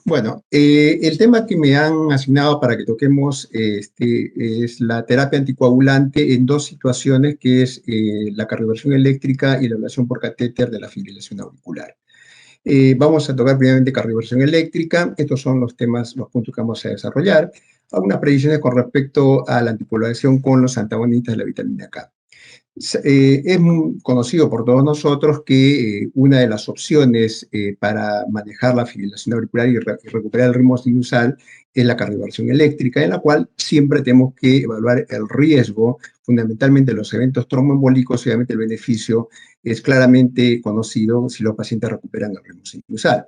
Bueno, el tema que me han asignado para que toquemos es la terapia anticoagulante en dos situaciones, que es la cardioversión eléctrica y la ablación por catéter de la fibrilación auricular. Vamos a tocar primeramente cardioversión eléctrica. Estos son los temas, los puntos que vamos a desarrollar. Algunas predicciones con respecto a la anticoagulación con los antagonistas de la vitamina K. Es conocido por todos nosotros que una de las opciones para manejar la fibrilación auricular y recuperar el ritmo sinusal es la cardioversión eléctrica, en la cual siempre tenemos que evaluar el riesgo, fundamentalmente los eventos tromboembólicos. Obviamente el beneficio es claramente conocido si los pacientes recuperan el ritmo sinusal.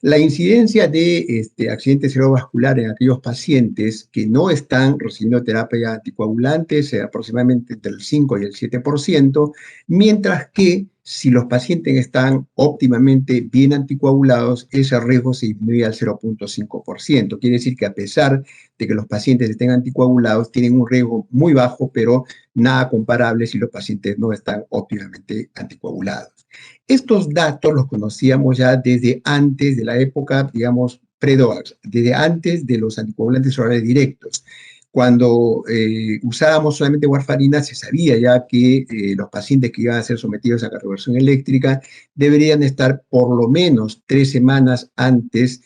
La incidencia de accidente cerebrovascular en aquellos pacientes que no están recibiendo terapia anticoagulante es aproximadamente entre el 5 y el 7%, mientras que si los pacientes están óptimamente bien anticoagulados, ese riesgo se disminuye al 0.5%. Quiere decir que a pesar de que los pacientes estén anticoagulados, tienen un riesgo muy bajo, pero nada comparable si los pacientes no están óptimamente anticoagulados. Estos datos los conocíamos ya desde antes de la época, digamos, pre-DOACs, desde antes de los anticoagulantes orales directos. Cuando usábamos solamente warfarina, se sabía ya que los pacientes que iban a ser sometidos a cardioversión eléctrica deberían estar por lo menos 3 semanas antes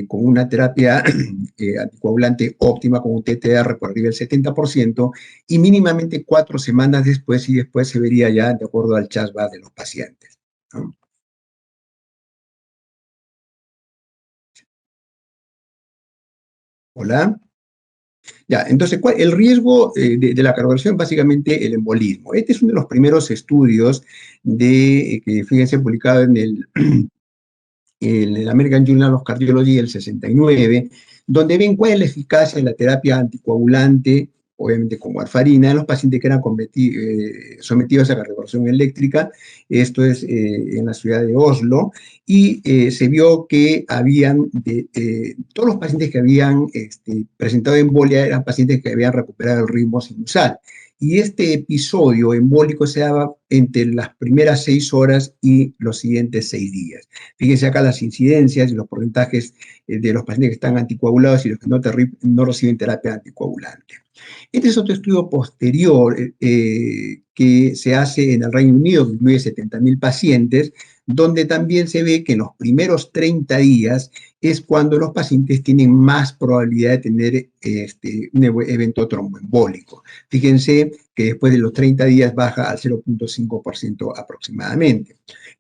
con una terapia anticoagulante óptima, con un TTR por arriba del 70%, y mínimamente 4 semanas después, y después se vería ya de acuerdo al CHAS-VAS de los pacientes, ¿no? Hola. Ya, entonces, el riesgo de la cardioversión? Básicamente el embolismo. Este es uno de los primeros estudios que, fíjense, publicado en el American Journal of Cardiology del 69, donde ven cuál es la eficacia de la terapia anticoagulante, obviamente con warfarina, en los pacientes que eran sometidos a cardioversión eléctrica. Esto es en la ciudad de Oslo, y se vio que todos los pacientes que habían presentado embolia eran pacientes que habían recuperado el ritmo sinusal. Y este episodio embólico se daba entre las primeras 6 horas y los siguientes 6 días. Fíjense acá las incidencias y los porcentajes de los pacientes que están anticoagulados y los que no reciben terapia anticoagulante. Este es otro estudio posterior que se hace en el Reino Unido, que incluye 70.000 pacientes, donde también se ve que en los primeros 30 días es cuando los pacientes tienen más probabilidad de tener un evento tromboembólico. Fíjense que después de los 30 días baja al 0.5% aproximadamente.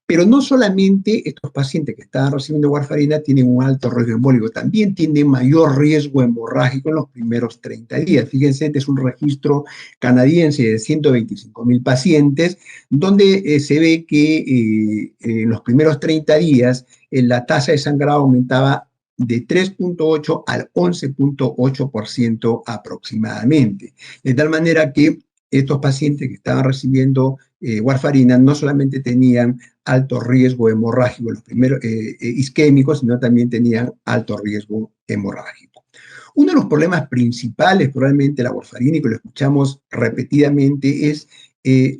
Pero no solamente estos pacientes que estaban recibiendo warfarina tienen un alto riesgo embólico, también tienen mayor riesgo hemorrágico en los primeros 30 días. Fíjense, este es un registro canadiense de 125.000 pacientes, donde se ve que en los primeros 30 días la tasa de sangrado aumentaba de 3.8 al 11.8% aproximadamente. De tal manera que estos pacientes que estaban recibiendo warfarina no solamente tenían alto riesgo hemorrágico, los primeros isquémicos, sino también tenían alto riesgo hemorrágico. Uno de los problemas principales probablemente de la warfarina, y que lo escuchamos repetidamente, es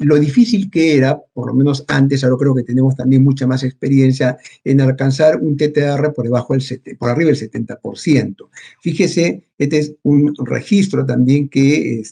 lo difícil que era, por lo menos antes. Ahora creo que tenemos también mucha más experiencia en alcanzar un TTR por arriba del 70%. Fíjese, este es un registro también que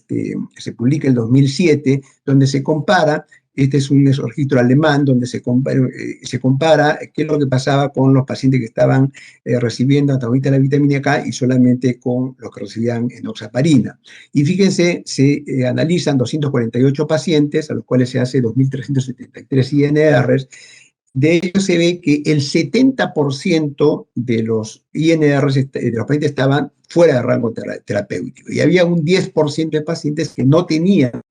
se publica en el 2007, donde se compara. Este es un registro alemán donde se compara qué es lo que pasaba con los pacientes que estaban recibiendo antagonista de la vitamina K y solamente con los que recibían enoxaparina. Y fíjense, se analizan 248 pacientes, a los cuales se hace 2.373 INRs. De ellos se ve que el 70% de los INRs de los pacientes estaban fuera de rango terapéutico, y había un 10% de pacientes que no tenían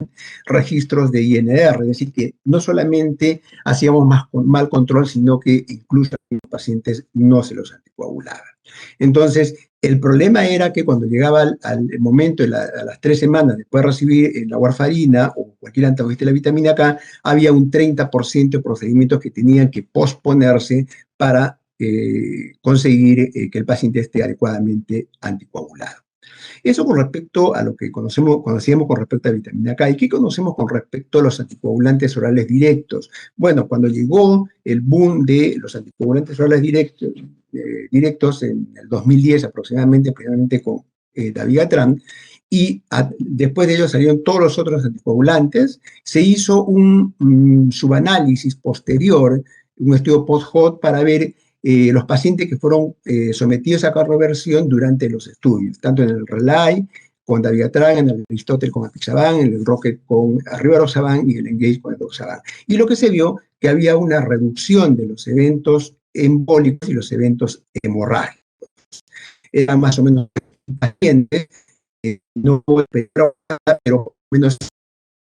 registros de INR, es decir, que no solamente hacíamos mal control, sino que incluso a los pacientes no se los anticoagulaban. Entonces, el problema era que cuando llegaba al momento, a las 3 semanas después de recibir la warfarina o cualquier antagonista de la vitamina K, había un 30% de procedimientos que tenían que posponerse para conseguir que el paciente esté adecuadamente anticoagulado. Eso con respecto a lo que conocíamos con respecto a vitamina K. ¿Y qué conocemos con respecto a los anticoagulantes orales directos? Bueno, cuando llegó el boom de los anticoagulantes orales directos en el 2010 aproximadamente, primeramente con Dabigatran, y después de ello salieron todos los otros anticoagulantes, se hizo un subanálisis posterior, un estudio post-hoc para ver los pacientes que fueron sometidos a carroversión durante los estudios, tanto en el RELAY con Dabigatran, en el Aristóteles con Apixaban, en el Rocket con Rivaroxaban y el Engage con Edoxaban. Y lo que se vio que había una reducción de los eventos embólicos y los eventos hemorrágicos. Eran más o menos pacientes, no pero menos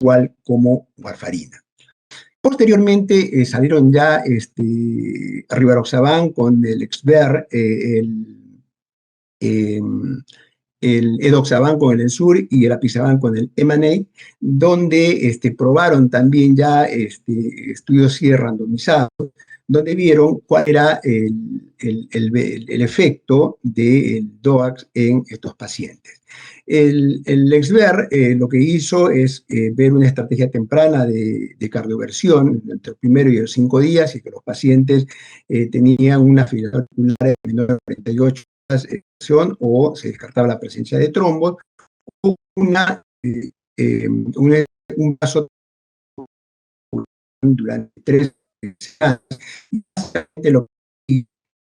igual como warfarina. Posteriormente salieron ya Rivaroxaban con el Exver, eh, el Edoxaban con el Ensur y el Apixaban con el Emanate, donde probaron también ya estudios sí randomizados, donde vieron cuál era el efecto del DOAC en estos pacientes. El Exver lo que hizo es ver una estrategia temprana de cardioversión entre el primero y los 5 días y que los pacientes tenían una fibrilación auricular menor de 48 o se descartaba la presencia de trombos, o un vaso durante 3 semanas. Y básicamente lo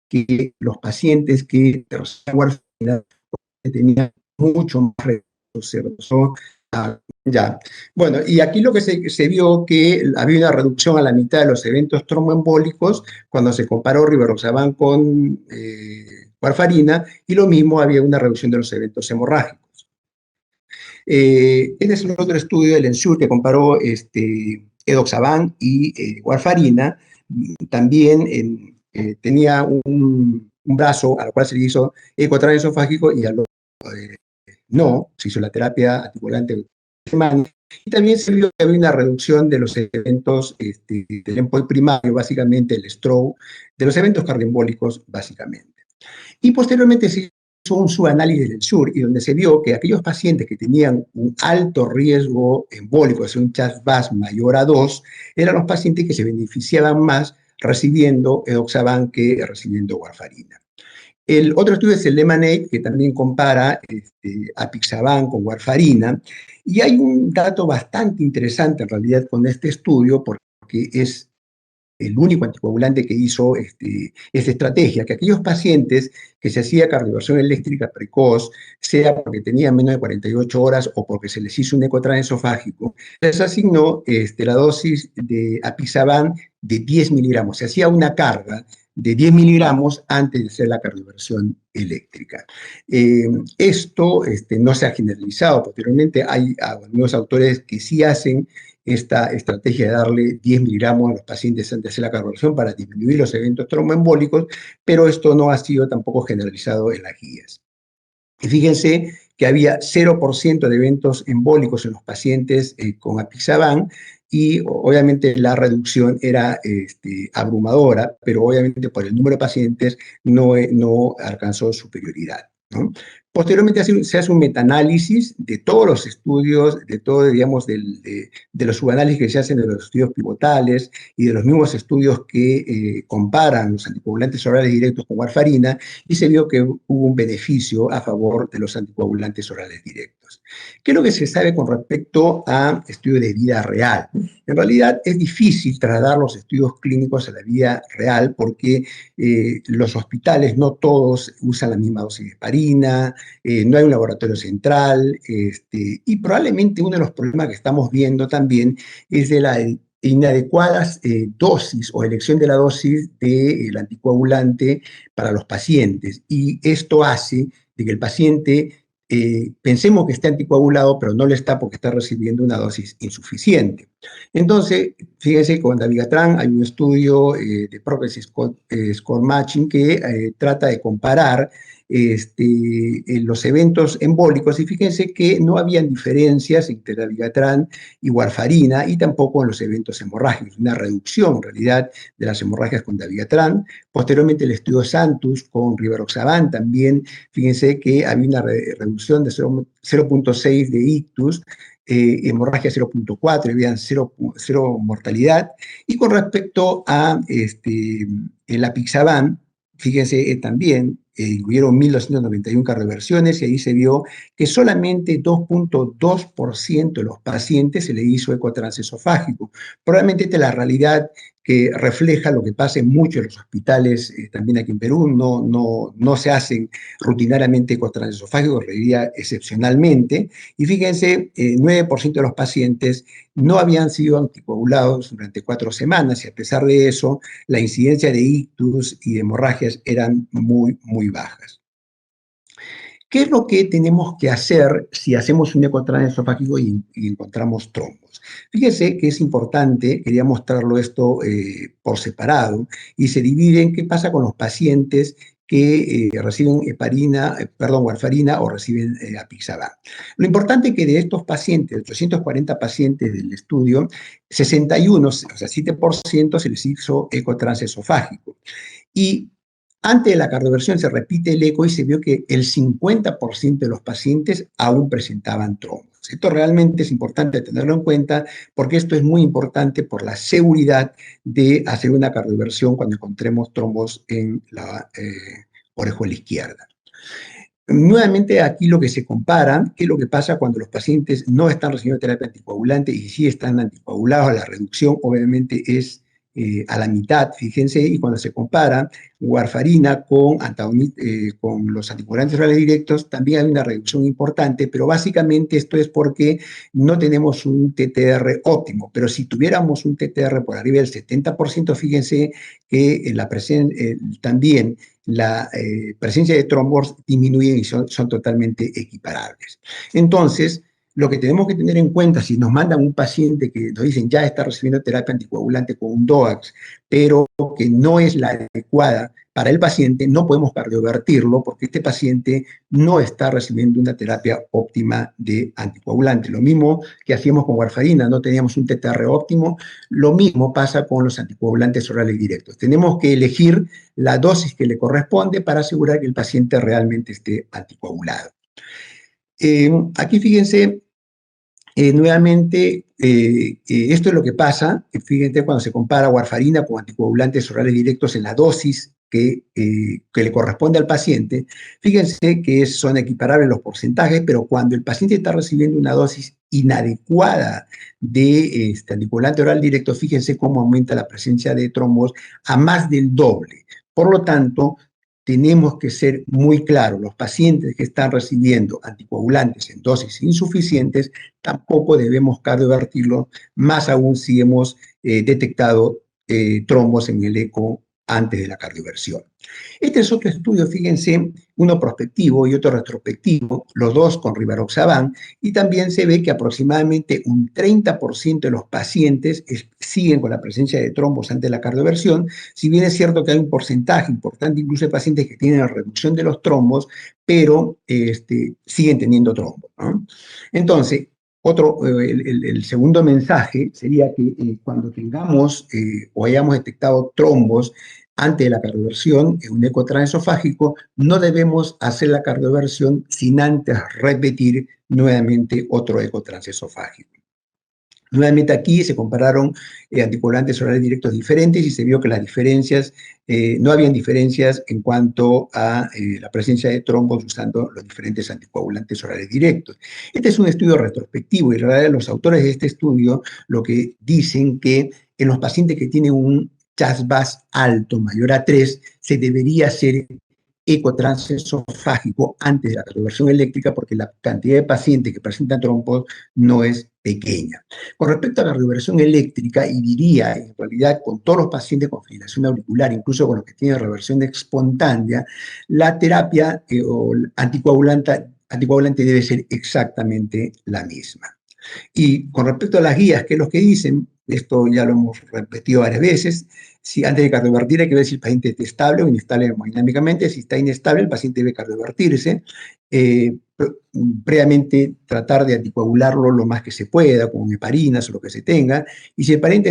que los pacientes que warfarina tenían mucho más recursos. Ya. Bueno, y aquí lo que se vio que había una reducción a la mitad de los eventos tromboembólicos cuando se comparó Rivaroxaban con warfarina, y lo mismo había una reducción de los eventos hemorrágicos. Este es otro estudio del ENSUR que comparó Edoxaban y warfarina. También tenía un brazo al cual se le hizo eco transesofágico y al otro no, se hizo la terapia anticoagulante de semana. Y también se vio que había una reducción de los eventos del EMPOI primario, básicamente el stroke, de los eventos cardioembólicos, básicamente. Y posteriormente se hizo un subanálisis del SUR, y donde se vio que aquellos pacientes que tenían un alto riesgo embólico, es un CHAS-VAS mayor a 2, eran los pacientes que se beneficiaban más recibiendo Edoxaban que recibiendo warfarina. El otro estudio es el Lemonade, que también compara Apixaban con warfarina, y hay un dato bastante interesante en realidad con este estudio, porque es el único anticoagulante que hizo esta estrategia, que aquellos pacientes que se hacía cardioversión eléctrica precoz, sea porque tenían menos de 48 horas o porque se les hizo un eco transesofágico, les asignó la dosis de Apixaban de 10 miligramos. Se hacía una carga de 10 miligramos antes de hacer la cardioversión eléctrica. Esto no se ha generalizado. Posteriormente hay algunos autores que sí hacen esta estrategia de darle 10 miligramos a los pacientes antes de hacer la cardioversión para disminuir los eventos tromboembólicos, pero esto no ha sido tampoco generalizado en las guías. Y fíjense que había 0% de eventos embólicos en los pacientes con Apixaban, y obviamente la reducción era abrumadora, pero obviamente por el número de pacientes no alcanzó superioridad, ¿no? Posteriormente se hace un metaanálisis de todos los estudios, de todo, digamos, de los subanálisis que se hacen de los estudios pivotales y de los mismos estudios que comparan los anticoagulantes orales directos con warfarina, y se vio que hubo un beneficio a favor de los anticoagulantes orales directos. ¿Qué es lo que se sabe con respecto a estudios de vida real? En realidad es difícil trasladar los estudios clínicos a la vida real porque los hospitales no todos usan la misma dosis de heparina, no hay un laboratorio central, y probablemente uno de los problemas que estamos viendo también es de la inadecuadas dosis o elección de la dosis del anticoagulante para los pacientes. Y esto hace de que el paciente pensemos que está anticoagulado, pero no lo está porque está recibiendo una dosis insuficiente. Entonces, fíjense, con Dabigatran hay un estudio de Progressive Score Matching que trata de comparar en los eventos embólicos, y fíjense que no habían diferencias entre dabigatran y warfarina, y tampoco en los eventos hemorrágicos, una reducción en realidad de las hemorragias con dabigatran. Posteriormente el estudio Santus con rivaroxaban también, fíjense que había una reducción de 0,6 de ictus, hemorragia 0,4, había cero mortalidad. Y con respecto a el apixaban, fíjense también, hubieron 1.291 cardioversiones y ahí se vio que solamente 2,2% de los pacientes se le hizo eco transesofágico. Probablemente esta es la realidad que refleja lo que pasa en muchos de los hospitales, también aquí en Perú, no se hacen rutinariamente ecos transesofágicos, diría excepcionalmente, y fíjense, 9% de los pacientes no habían sido anticoagulados durante 4 semanas, y a pesar de eso, la incidencia de ictus y de hemorragias eran muy, muy bajas. ¿Qué es lo que tenemos que hacer si hacemos un ecotransesofágico y encontramos trombos? Fíjense que es importante, quería mostrarlo esto por separado, y se divide en qué pasa con los pacientes que reciben warfarina o reciben apixaban. Lo importante es que de estos pacientes, 840 pacientes del estudio, 61, o sea, 7% se les hizo ecotransesofágico. Y antes de la cardioversión se repite el eco y se vio que el 50% de los pacientes aún presentaban trombos. Esto realmente es importante tenerlo en cuenta porque esto es muy importante por la seguridad de hacer una cardioversión cuando encontremos trombos en la orejuela izquierda. Nuevamente aquí lo que se compara, qué es lo que pasa cuando los pacientes no están recibiendo terapia anticoagulante y sí están anticoagulados, la reducción obviamente es a la mitad, fíjense, y cuando se compara warfarina con los anticoagulantes orales directos, también hay una reducción importante, pero básicamente esto es porque no tenemos un TTR óptimo, pero si tuviéramos un TTR por arriba del 70%, fíjense que también la presencia de trombos disminuye y son totalmente equiparables. Entonces, lo que tenemos que tener en cuenta, si nos mandan un paciente que nos dicen ya está recibiendo terapia anticoagulante con un DOAX, pero que no es la adecuada para el paciente, no podemos cardiovertirlo porque este paciente no está recibiendo una terapia óptima de anticoagulante. Lo mismo que hacíamos con warfarina, no teníamos un TTR óptimo, lo mismo pasa con los anticoagulantes orales directos. Tenemos que elegir la dosis que le corresponde para asegurar que el paciente realmente esté anticoagulado. Aquí fíjense, nuevamente, esto es lo que pasa, fíjense, cuando se compara warfarina con anticoagulantes orales directos en la dosis que le corresponde al paciente. Fíjense que son equiparables los porcentajes, pero cuando el paciente está recibiendo una dosis inadecuada de anticoagulante oral directo, fíjense cómo aumenta la presencia de trombos a más del doble. Por lo tanto, tenemos que ser muy claros, los pacientes que están recibiendo anticoagulantes en dosis insuficientes, tampoco debemos cardiovertirlo, más aún si hemos detectado trombos en el eco antes de la cardioversión. Este es otro estudio, fíjense, uno prospectivo y otro retrospectivo, los dos con rivaroxaban, y también se ve que aproximadamente un 30% de los pacientes siguen con la presencia de trombos antes de la cardioversión, si bien es cierto que hay un porcentaje importante incluso de pacientes que tienen reducción de los trombos, pero siguen teniendo trombos, ¿no? Entonces, el segundo mensaje sería que cuando tengamos o hayamos detectado trombos antes de la cardioversión, en un eco transesofágico, no debemos hacer la cardioversión sin antes repetir nuevamente otro eco transesofágico. Nuevamente aquí se compararon anticoagulantes orales directos diferentes y se vio que las diferencias, no habían diferencias en cuanto a la presencia de trombos usando los diferentes anticoagulantes orales directos. Este es un estudio retrospectivo y en realidad los autores de este estudio lo que dicen que en los pacientes que tienen un CHAS-VAS alto, mayor a 3, se debería hacer eco transesofágico antes de la cardioversión eléctrica porque la cantidad de pacientes que presentan trombos no es pequeña. Con respecto a la reversión eléctrica, y diría en realidad con todos los pacientes con fibrilación auricular, incluso con los que tienen reversión espontánea, la terapia anticoagulante debe ser exactamente la misma. Y con respecto a las guías, ¿qué es lo que dicen? esto ya lo hemos repetido varias veces. Si antes de cardiovertir hay que ver si el paciente está estable o inestable hemodinámicamente. Si está inestable, el paciente debe cardiovertirse. Eh, Previamente tratar de anticoagularlo lo más que se pueda, con heparinas o lo que se tenga. Y si el paciente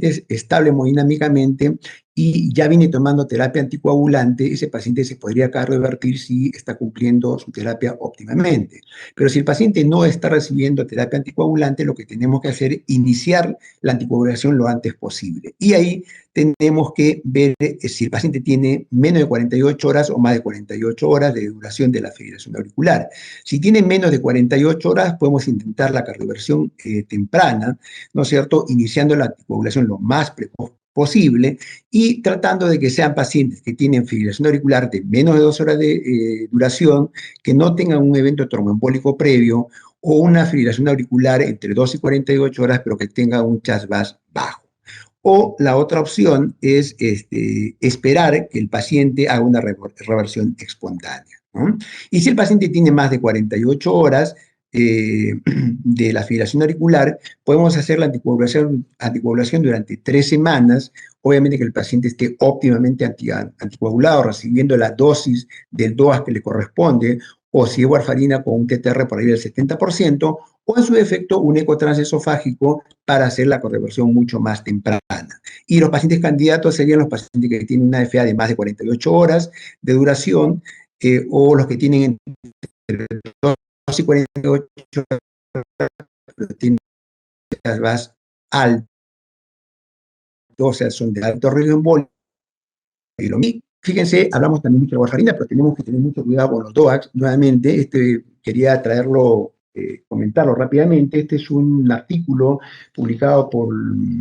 es estable hemodinámicamente y ya viene tomando terapia anticoagulante, ese paciente se podría cardiovertir si está cumpliendo su terapia óptimamente. Pero si el paciente no está recibiendo terapia anticoagulante, lo que tenemos que hacer es iniciar la anticoagulación lo antes posible. Y ahí tenemos que ver si el paciente tiene menos de 48 horas o más de 48 horas de duración de la fibrilación auricular. Si tiene menos de 48 horas, podemos intentar la cardioversión temprana, ¿no es cierto? Iniciando la anticoagulación lo más precoz posible y tratando de que sean pacientes que tienen fibrilación auricular de menos de 2 horas de duración, que no tengan un evento tromboembólico previo o una fibrilación auricular entre 2 y 48 horas, pero que tenga un CHAS-VAS bajo. O la otra opción es esperar que el paciente haga una reversión espontánea, ¿no? Y si el paciente tiene más de 48 horas de la fibrilación auricular, podemos hacer la anticoagulación durante 3 semanas, obviamente que el paciente esté óptimamente anticoagulado, recibiendo la dosis del DOAS que le corresponde, o si es warfarina con un TTR por ahí del 70%, o en su defecto un ecotransesofágico para hacer la correversión mucho más temprana. Y los pacientes candidatos serían los pacientes que tienen una FA de más de 48 horas de duración, o los que tienen entre 2 y 48 horas, pero tienen más alto, o sea, son de alto riesgo embólico. Y fíjense, hablamos también mucho de la warfarina, pero tenemos que tener mucho cuidado con los DOACs. Nuevamente, quería traerlo, comentarlo rápidamente. Este es un artículo publicado por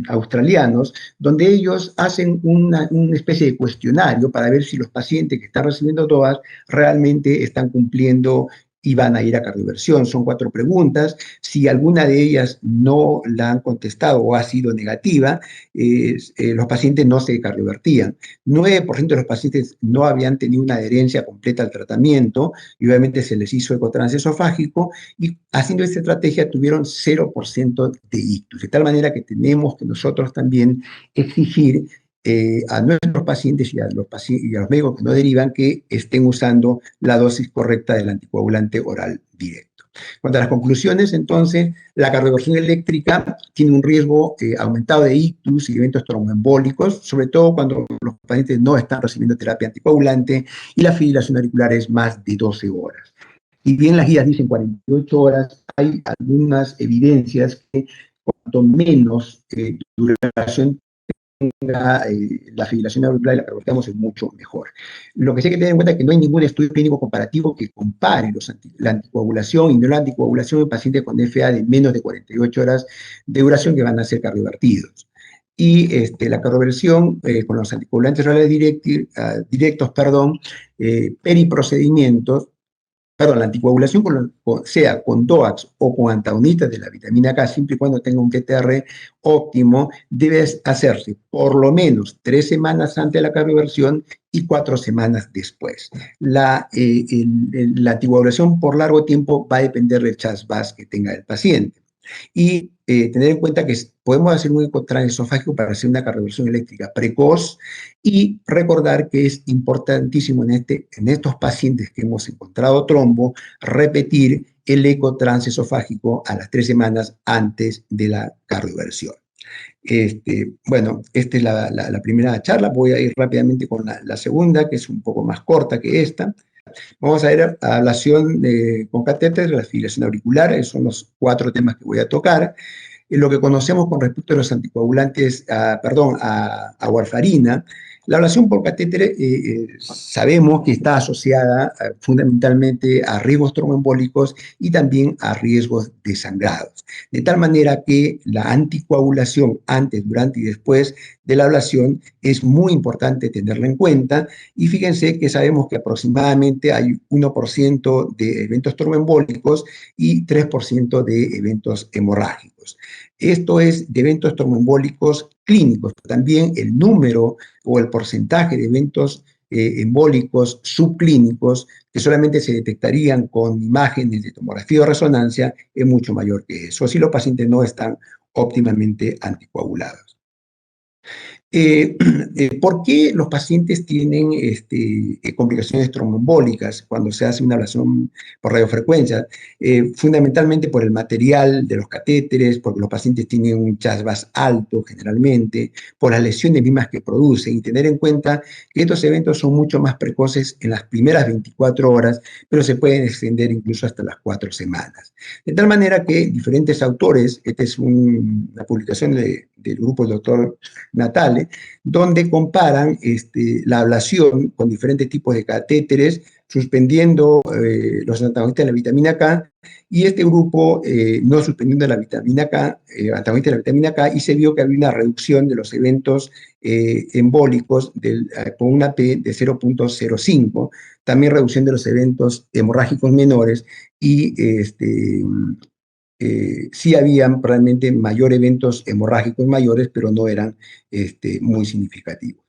australianos, donde ellos hacen una especie de cuestionario para ver si los pacientes que están recibiendo DOACs realmente están cumpliendo y van a ir a cardioversión. Son 4 preguntas. Si alguna de ellas no la han contestado o ha sido negativa, los pacientes no se cardiovertían. 9% de los pacientes no habían tenido una adherencia completa al tratamiento y obviamente se les hizo ecotransesofágico y haciendo esta estrategia tuvieron 0% de ictus. De tal manera que tenemos que nosotros también exigir a nuestros pacientes y a los médicos que no derivan que estén usando la dosis correcta del anticoagulante oral directo. En cuanto a las conclusiones, entonces, la cardioversión eléctrica tiene un riesgo aumentado de ictus y eventos tromboembólicos, sobre todo cuando los pacientes no están recibiendo terapia anticoagulante y la fibrilación auricular es más de 12 horas. Y bien las guías dicen 48 horas, hay algunas evidencias que cuanto menos duración la fibrilación auricular y la cardiovertamos es mucho mejor. Lo que sí hay que tener en cuenta es que no hay ningún estudio clínico comparativo que compare la anticoagulación y no la anticoagulación en pacientes con FA de menos de 48 horas de duración que van a ser cardiovertidos. Y la cardioversión con los anticoagulantes orales directos, periprocedimientos, perdón, la anticoagulación sea con DOACs o con antagonitas de la vitamina K, siempre y cuando tenga un TTR óptimo, debe hacerse por lo menos 3 semanas antes de la cardioversión y 4 semanas después. La anticoagulación por largo tiempo va a depender del CHAS-VAS que tenga el paciente. Y tener en cuenta que podemos hacer un ecotransesofágico para hacer una cardioversión eléctrica precoz y recordar que es importantísimo en estos pacientes que hemos encontrado trombo, repetir el ecotransesofágico a las 3 semanas antes de la cardioversión. Bueno, esta es la primera charla. Voy a ir rápidamente con la segunda, que es un poco más corta que esta. Vamos a ver a ablación con catéter, la fibrilación auricular, esos son los 4 temas que voy a tocar. Lo que conocemos con respecto a los anticoagulantes, a warfarina, la ablación por catéter sabemos que está asociada fundamentalmente a riesgos tromboembólicos y también a riesgos de sangrados. De tal manera que la anticoagulación antes, durante y después de la ablación es muy importante tenerla en cuenta. Y fíjense que sabemos que aproximadamente hay 1% de eventos tromboembólicos y 3% de eventos hemorrágicos. Esto es de eventos tromboembólicos clínicos. También el número o el porcentaje de eventos embólicos subclínicos que solamente se detectarían con imágenes de tomografía o resonancia es mucho mayor que eso, si los pacientes no están óptimamente anticoagulados. ¿Por qué los pacientes tienen complicaciones tromboembólicas cuando se hace una ablación por radiofrecuencia? Fundamentalmente por el material de los catéteres, porque los pacientes tienen un chasvas alto generalmente, por las lesiones mismas que producen, y tener en cuenta que estos eventos son mucho más precoces en las primeras 24 horas, pero se pueden extender incluso hasta las 4 semanas. De tal manera que diferentes autores, esta es una publicación del grupo del doctor Natale, donde comparan la ablación con diferentes tipos de catéteres, suspendiendo los antagonistas de la vitamina K, y este grupo no suspendiendo la vitamina K, antagonistas de la vitamina K, y se vio que había una reducción de los eventos embólicos con una P de 0.05, también reducción de los eventos hemorrágicos menores, y sí habían realmente mayor eventos hemorrágicos mayores, pero no eran muy significativos.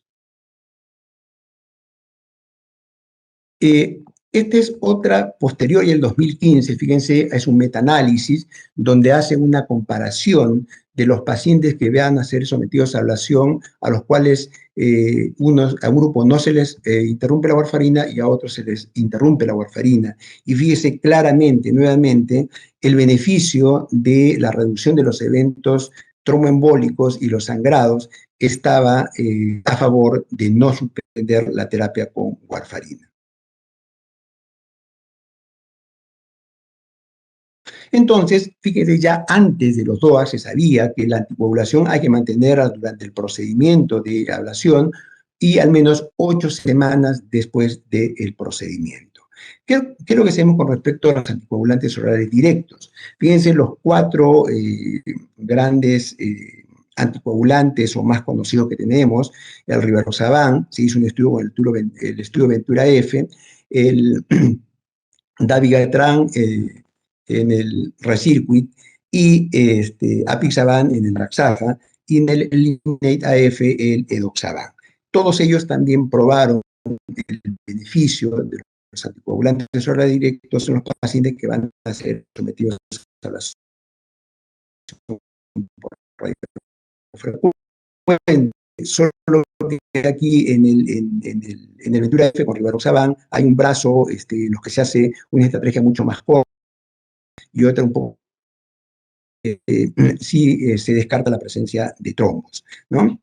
Eh, Esta es otra posterior y el 2015, fíjense, es un metaanálisis donde hace una comparación de los pacientes que van a ser sometidos a ablación, a los cuales a un grupo no se les interrumpe la warfarina y a otros se les interrumpe la warfarina. Y fíjese claramente, nuevamente, el beneficio de la reducción de los eventos tromboembólicos y los sangrados estaba a favor de no suspender la terapia con warfarina. Entonces, fíjese, ya antes de los DOAC se sabía que la anticoagulación hay que mantenerla durante el procedimiento de ablación y al menos 8 semanas después del procedimiento. ¿Qué es lo que hacemos con respecto a los anticoagulantes orales directos? Fíjense los 4 grandes anticoagulantes o más conocidos que tenemos: el Rivaroxaban, se hizo un estudio con el estudio Ventura F, el Dabigatran en el Recircuit, y Apixaban en el Raxafa, y en el Eliminate AF el Edoxaban. Todos ellos también probaron el beneficio de los anticoagulantes orales directos en los pacientes que van a ser sometidos a la radiofrecuencia. Solo que aquí en el Ventura F con Rivaroxaban hay un brazo en los que se hace una estrategia mucho más corta y otra un poco sí se descarta la presencia de trombos, ¿no?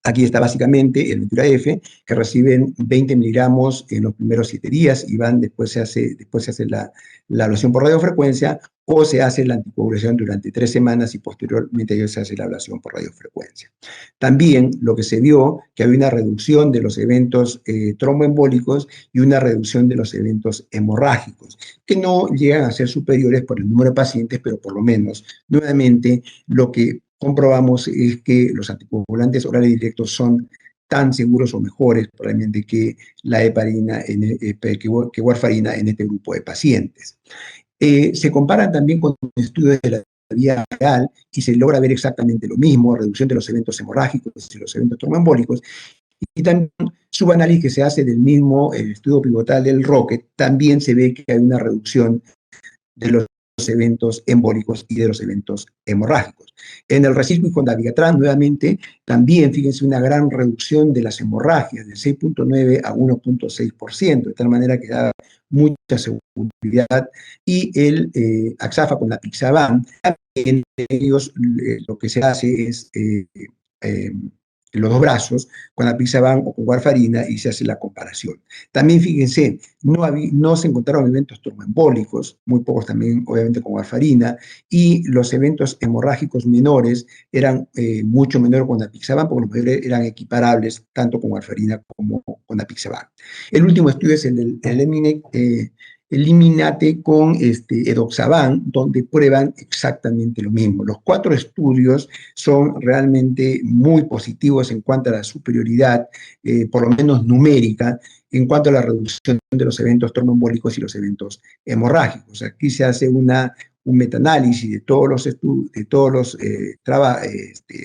Aquí está básicamente el Ventura F, que reciben 20 miligramos en los primeros 7 días y después se hace la ablación por radiofrecuencia, o se hace la anticoagulación durante 3 semanas y posteriormente a ello se hace la ablación por radiofrecuencia. También lo que se vio, que había una reducción de los eventos tromboembólicos y una reducción de los eventos hemorrágicos, que no llegan a ser superiores por el número de pacientes, pero por lo menos, nuevamente, lo que comprobamos es que los anticoagulantes orales directos son tan seguros o mejores probablemente que la heparina, que warfarina en este grupo de pacientes. Se comparan también con estudios de la vía real y se logra ver exactamente lo mismo: reducción de los eventos hemorrágicos y los eventos tromboembólicos. Y también subanálisis que se hace del mismo estudio pivotal del ROCKET, también se ve que hay una reducción de los eventos embólicos y de los eventos hemorrágicos. En el Recircuit con Dabigatran, nuevamente, también fíjense una gran reducción de las hemorragias, de 6.9 a 1.6%, de tal manera que da mucha seguridad. Y el Axafa con la Pixaban, en ellos lo que se hace es los dos brazos con la Apixaban o con warfarina, y se hace la comparación. También fíjense, no se encontraron eventos tromboembólicos, muy pocos también obviamente con warfarina, y los eventos hemorrágicos menores eran mucho menores con Apixaban, porque los mayores eran equiparables tanto con warfarina como con Apixaban. El último estudio es el Eliminate con Edoxaban, donde prueban exactamente lo mismo. Los 4 estudios son realmente muy positivos en cuanto a la superioridad, por lo menos numérica, en cuanto a la reducción de los eventos tromboembólicos y los eventos hemorrágicos. Aquí se hace un metaanálisis de todos los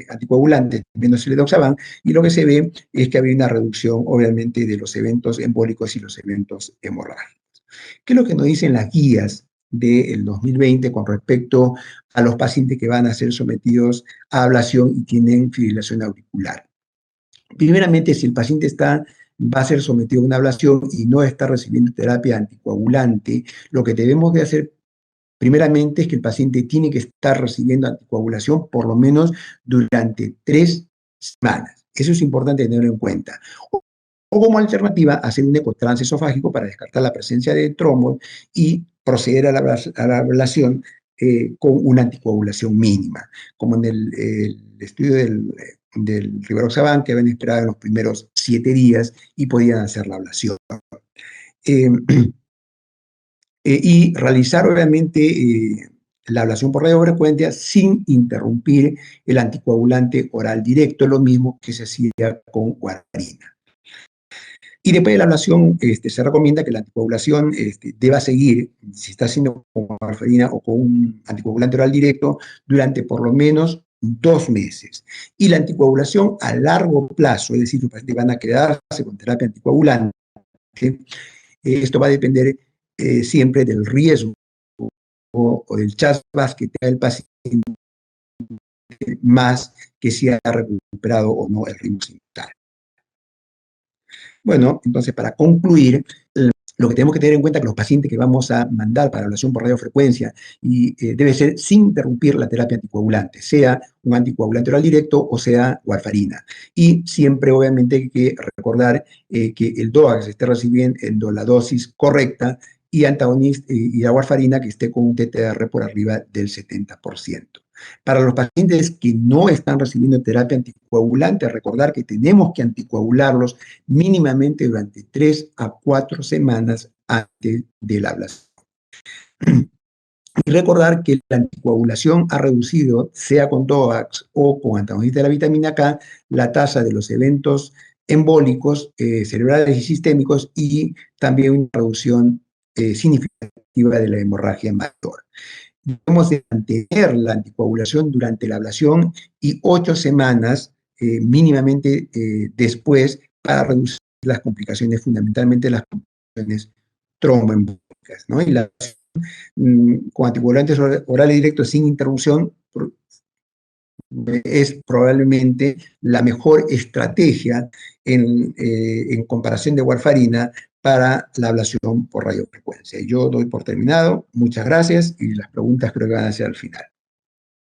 anticoagulantes, menos el edoxaban, y lo que se ve es que había una reducción, obviamente, de los eventos embólicos y los eventos hemorrágicos. ¿Qué es lo que nos dicen las guías del 2020 con respecto a los pacientes que van a ser sometidos a ablación y tienen fibrilación auricular. Primeramente, si el paciente va a ser sometido a una ablación y no está recibiendo terapia anticoagulante, lo que debemos de hacer primeramente es que el paciente tiene que estar recibiendo anticoagulación por lo menos durante 3 semanas. Eso es importante tenerlo en cuenta. O como alternativa, hacer un ecotrance esofágico para descartar la presencia de trombos y proceder a la ablación con una anticoagulación mínima, como en el estudio del Rivaroxaban, que habían esperado en los primeros 7 días y podían hacer la ablación. Eh, y realizar, obviamente, la ablación por radiofrecuencia sin interrumpir el anticoagulante oral directo, lo mismo que se hacía con warfarina. Y después de la ablación, se recomienda que la anticoagulación deba seguir, si está haciendo con warfarina o con un anticoagulante oral directo, durante por lo menos 2 meses. Y la anticoagulación a largo plazo, es decir, los pacientes van a quedarse con terapia anticoagulante, esto va a depender siempre del riesgo o del chaspas que tenga el paciente, más que si ha recuperado o no el ritmo sinusal. Bueno, entonces para concluir, lo que tenemos que tener en cuenta es que los pacientes que vamos a mandar para ablación por radiofrecuencia debe ser sin interrumpir la terapia anticoagulante, sea un anticoagulante oral directo o sea warfarina. Y siempre, obviamente, hay que recordar que el DOAC que se esté recibiendo la dosis correcta y antagonista y la warfarina que esté con un TTR por arriba del 70%. Para los pacientes que no están recibiendo terapia anticoagulante, recordar que tenemos que anticoagularlos mínimamente durante 3 a 4 semanas antes de la ablación. Y recordar que la anticoagulación ha reducido, sea con DOACs o con antagonista de la vitamina K, la tasa de los eventos embólicos cerebrales y sistémicos y también una reducción significativa de la hemorragia mayor. Debemos de mantener la anticoagulación durante la ablación y 8 semanas mínimamente después para reducir las complicaciones, fundamentalmente las complicaciones tromboembólicas, ¿no? Y con anticoagulantes orales directos sin interrupción es probablemente la mejor estrategia en comparación de warfarina para la ablación por radiofrecuencia. Yo doy por terminado. Muchas gracias y las preguntas creo que van a ser al final.